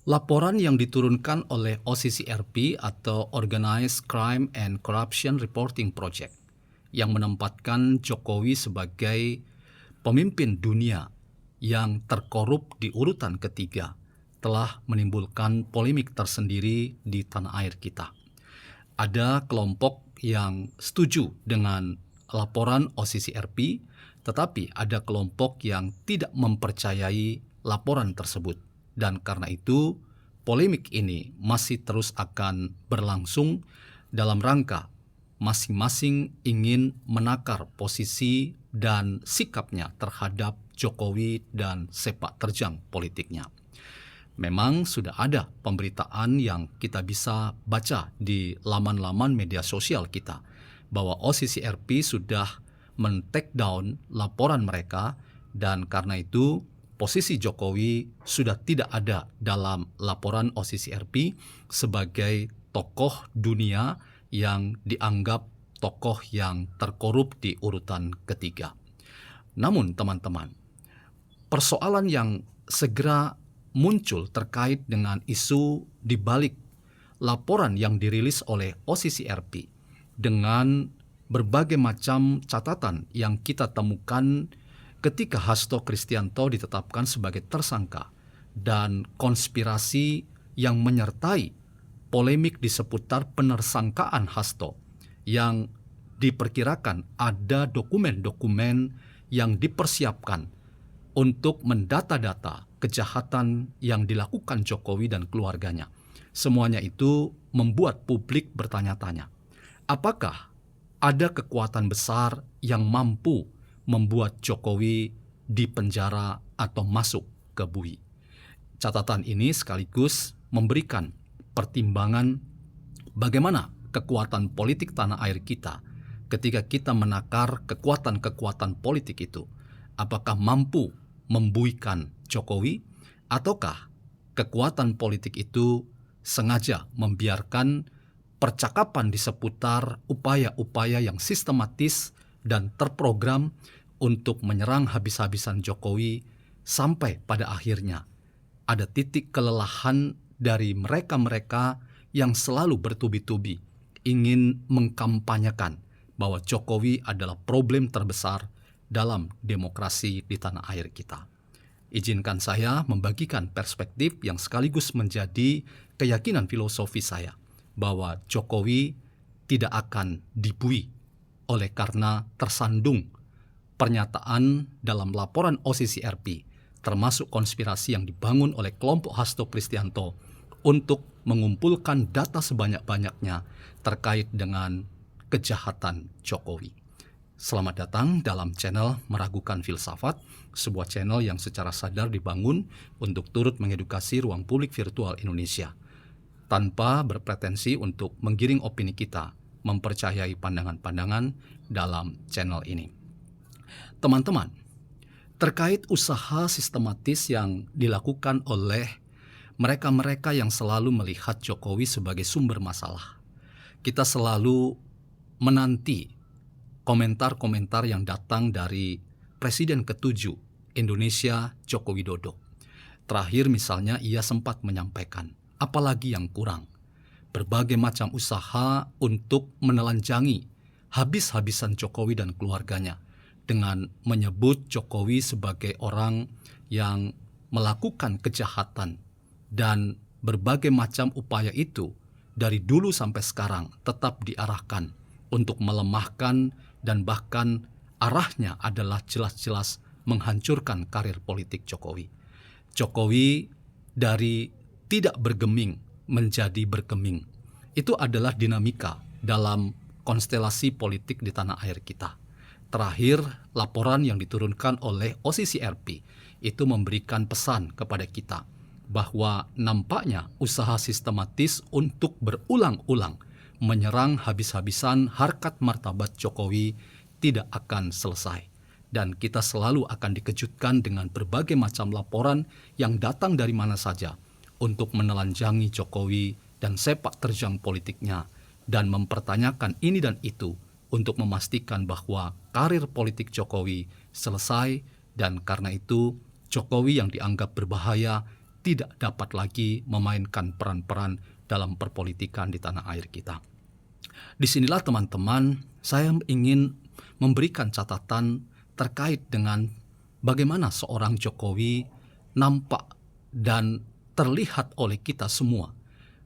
Laporan yang diturunkan oleh OCCRP atau Organized Crime and Corruption Reporting Project yang menempatkan Jokowi sebagai pemimpin dunia yang terkorup di urutan ketiga telah menimbulkan polemik tersendiri di tanah air kita. Ada kelompok yang setuju dengan laporan OCCRP, tetapi ada kelompok yang tidak mempercayai laporan tersebut. Dan karena itu, polemik ini masih terus akan berlangsung dalam rangka masing-masing ingin menakar posisi dan sikapnya terhadap Jokowi dan sepak terjang politiknya. Memang sudah ada pemberitaan yang kita bisa baca di laman-laman media sosial kita bahwa OCCRP sudah men-take down laporan mereka, dan karena itu posisi Jokowi sudah tidak ada dalam laporan OCCRP sebagai tokoh dunia yang dianggap tokoh yang terkorup di urutan ketiga. Namun teman-teman, persoalan yang segera muncul terkait dengan isu di balik laporan yang dirilis oleh OCCRP dengan berbagai macam catatan yang kita temukan ketika Hasto Kristianto ditetapkan sebagai tersangka dan konspirasi yang menyertai polemik di seputar penersangkaan Hasto yang diperkirakan ada dokumen-dokumen yang dipersiapkan untuk mendata-data kejahatan yang dilakukan Jokowi dan keluarganya. Semuanya itu membuat publik bertanya-tanya, apakah ada kekuatan besar yang mampu membuat Jokowi dipenjara atau masuk ke bui? Catatan ini sekaligus memberikan pertimbangan bagaimana kekuatan politik tanah air kita ketika kita menakar kekuatan-kekuatan politik itu. Apakah mampu membuikan Jokowi, ataukah kekuatan politik itu sengaja membiarkan percakapan di seputar upaya-upaya yang sistematis dan terprogram untuk menyerang habis-habisan Jokowi sampai pada akhirnya ada titik kelelahan dari mereka-mereka yang selalu bertubi-tubi ingin mengkampanyekan bahwa Jokowi adalah problem terbesar dalam demokrasi di tanah air kita. Izinkan saya membagikan perspektif yang sekaligus menjadi keyakinan filosofi saya bahwa Jokowi tidak akan dibui oleh karena tersandung pernyataan dalam laporan OCCRP, termasuk konspirasi yang dibangun oleh kelompok Hasto Kristianto untuk mengumpulkan data sebanyak-banyaknya terkait dengan kejahatan Jokowi. Selamat datang dalam channel Meragukan Filsafat, sebuah channel yang secara sadar dibangun untuk turut mengedukasi ruang publik virtual Indonesia, tanpa berpretensi untuk menggiring opini kita, mempercayai pandangan-pandangan dalam channel ini. Teman-teman, terkait usaha sistematis yang dilakukan oleh mereka-mereka yang selalu melihat Jokowi sebagai sumber masalah, kita selalu menanti komentar-komentar yang datang dari Presiden ke-7 Indonesia, Joko Widodo. Terakhir misalnya ia sempat menyampaikan, apalagi yang kurang? Berbagai macam usaha untuk menelanjangi habis-habisan Jokowi dan keluarganya dengan menyebut Jokowi sebagai orang yang melakukan kejahatan, dan berbagai macam upaya itu dari dulu sampai sekarang tetap diarahkan untuk melemahkan, dan bahkan arahnya adalah jelas-jelas menghancurkan karir politik Jokowi. Jokowi dari tidak bergeming menjadi bergeming. Itu adalah dinamika dalam konstelasi politik di tanah air kita. Terakhir, laporan yang diturunkan oleh OCCRP itu memberikan pesan kepada kita bahwa nampaknya usaha sistematis untuk berulang-ulang menyerang habis-habisan harkat martabat Jokowi tidak akan selesai. Dan kita selalu akan dikejutkan dengan berbagai macam laporan yang datang dari mana saja untuk menelanjangi Jokowi dan sepak terjang politiknya, dan mempertanyakan ini dan itu untuk memastikan bahwa karir politik Jokowi selesai, dan karena itu Jokowi yang dianggap berbahaya tidak dapat lagi memainkan peran-peran dalam perpolitikan di tanah air kita. Disinilah teman-teman, saya ingin memberikan catatan terkait dengan bagaimana seorang Jokowi nampak dan terlihat oleh kita semua.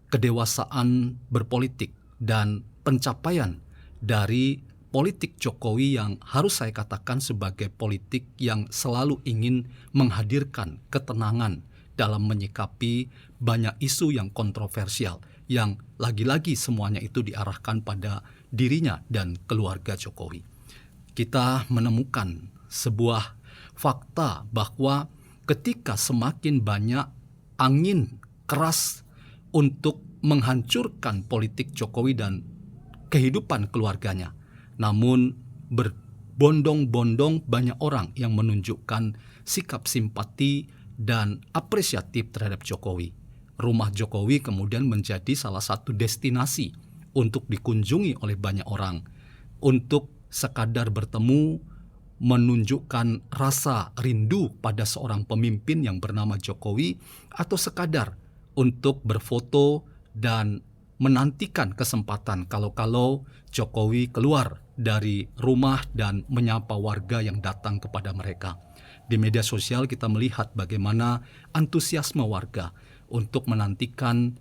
Kedewasaan berpolitik dan pencapaian dari politik Jokowi yang harus saya katakan sebagai politik yang selalu ingin menghadirkan ketenangan dalam menyikapi banyak isu yang kontroversial, yang lagi-lagi semuanya itu diarahkan pada dirinya dan keluarga Jokowi. Kita menemukan sebuah fakta bahwa ketika semakin banyak angin keras untuk menghancurkan politik Jokowi dan kehidupan keluarganya, namun berbondong-bondong banyak orang yang menunjukkan sikap simpati dan apresiatif terhadap Jokowi. Rumah Jokowi kemudian menjadi salah satu destinasi untuk dikunjungi oleh banyak orang, untuk sekadar bertemu, menunjukkan rasa rindu pada seorang pemimpin yang bernama Jokowi, atau sekadar untuk berfoto dan menantikan kesempatan kalau-kalau Jokowi keluar dari rumah dan menyapa warga yang datang kepada mereka. Di media sosial kita melihat bagaimana antusiasme warga untuk menantikan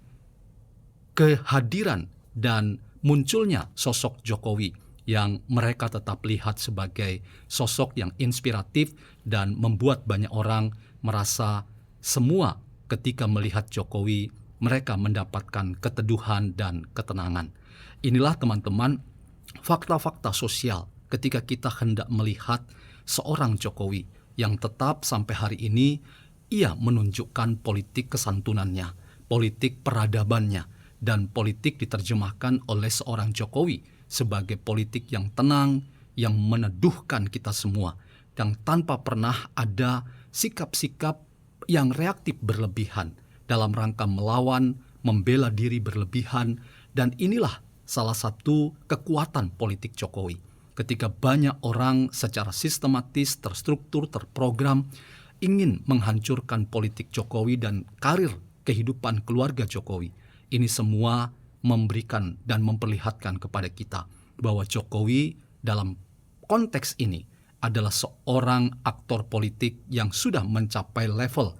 kehadiran dan munculnya sosok Jokowi yang mereka tetap lihat sebagai sosok yang inspiratif dan membuat banyak orang merasa semua ketika melihat Jokowi mereka mendapatkan keteduhan dan ketenangan. Inilah teman-teman fakta-fakta sosial ketika kita hendak melihat seorang Jokowi yang tetap sampai hari ini ia menunjukkan politik kesantunannya, politik peradabannya, dan politik diterjemahkan oleh seorang Jokowi sebagai politik yang tenang, yang meneduhkan kita semua, yang tanpa pernah ada sikap-sikap yang reaktif berlebihan dalam rangka melawan, membela diri berlebihan. Dan inilah salah satu kekuatan politik Jokowi. Ketika banyak orang secara sistematis, terstruktur, terprogram ingin menghancurkan politik Jokowi dan karir kehidupan keluarga Jokowi, ini semua memberikan dan memperlihatkan kepada kita bahwa Jokowi dalam konteks ini adalah seorang aktor politik yang sudah mencapai level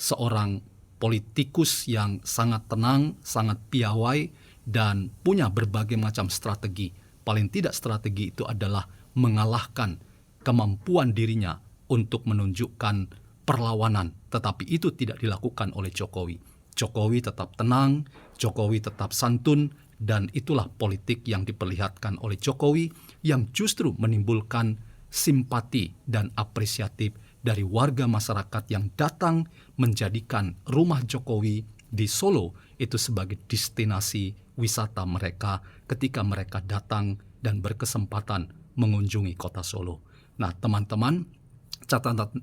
seorang politikus yang sangat tenang, sangat piawai, dan punya berbagai macam strategi. Paling tidak strategi itu adalah mengalahkan kemampuan dirinya untuk menunjukkan perlawanan. Tetapi itu tidak dilakukan oleh Jokowi. Jokowi tetap tenang, Jokowi tetap santun, dan itulah politik yang diperlihatkan oleh Jokowi yang justru menimbulkan simpati dan apresiatif dari warga masyarakat yang datang menjadikan rumah Jokowi di Solo itu sebagai destinasi wisata mereka ketika mereka datang dan berkesempatan mengunjungi kota Solo. Nah, teman-teman,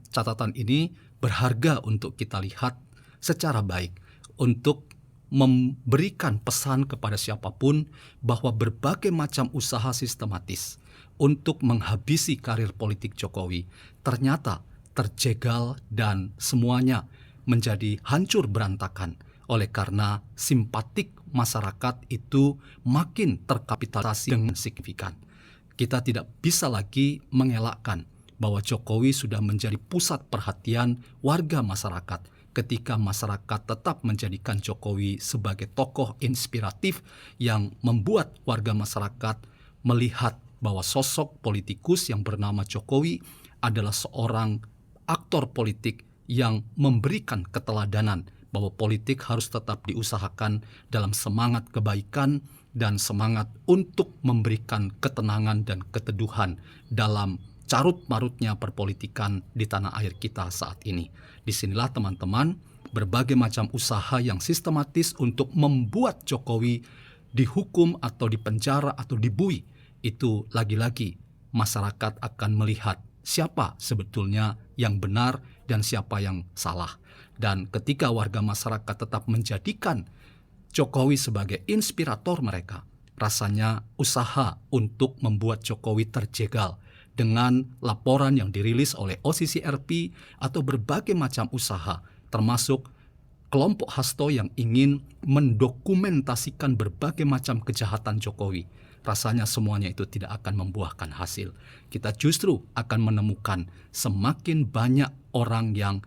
catatan ini berharga untuk kita lihat secara baik untuk memberikan pesan kepada siapapun bahwa berbagai macam usaha sistematis untuk menghabisi karir politik Jokowi ternyata terjegal dan semuanya menjadi hancur berantakan oleh karena simpatik masyarakat itu makin terkapitalisasi dengan signifikan. Kita tidak bisa lagi mengelakkan bahwa Jokowi sudah menjadi pusat perhatian warga masyarakat ketika masyarakat tetap menjadikan Jokowi sebagai tokoh inspiratif yang membuat warga masyarakat melihat bahwa sosok politikus yang bernama Jokowi adalah seorang aktor politik yang memberikan keteladanan bahwa politik harus tetap diusahakan dalam semangat kebaikan dan semangat untuk memberikan ketenangan dan keteduhan dalam carut-marutnya perpolitikan di tanah air kita saat ini. Disinilah teman-teman berbagai macam usaha yang sistematis untuk membuat Jokowi dihukum atau dipenjara atau dibui. Itu lagi-lagi masyarakat akan melihat siapa sebetulnya yang benar dan siapa yang salah. Dan ketika warga masyarakat tetap menjadikan Jokowi sebagai inspirator mereka, rasanya usaha untuk membuat Jokowi terjegal dengan laporan yang dirilis oleh OCCRP atau berbagai macam usaha, termasuk kelompok Hasto yang ingin mendokumentasikan berbagai macam kejahatan Jokowi. Rasanya semuanya itu tidak akan membuahkan hasil. Kita justru akan menemukan semakin banyak orang yang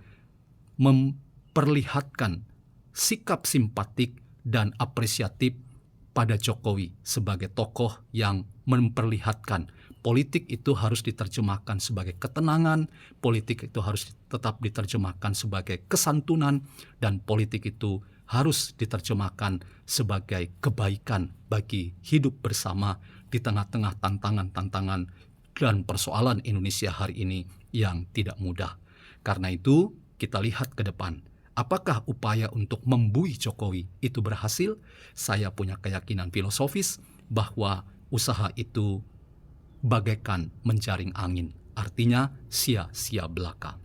memperlihatkan sikap simpatik dan apresiatif pada Jokowi sebagai tokoh yang memperlihatkan politik itu harus diterjemahkan sebagai ketenangan, politik itu harus tetap diterjemahkan sebagai kesantunan, dan politik itu harus diterjemahkan sebagai kebaikan bagi hidup bersama di tengah-tengah tantangan-tantangan dan persoalan Indonesia hari ini yang tidak mudah. Karena itu, kita lihat ke depan. Apakah upaya untuk membuih Jokowi itu berhasil? Saya punya keyakinan filosofis bahwa usaha itu bagaikan menjaring angin, artinya sia-sia belaka.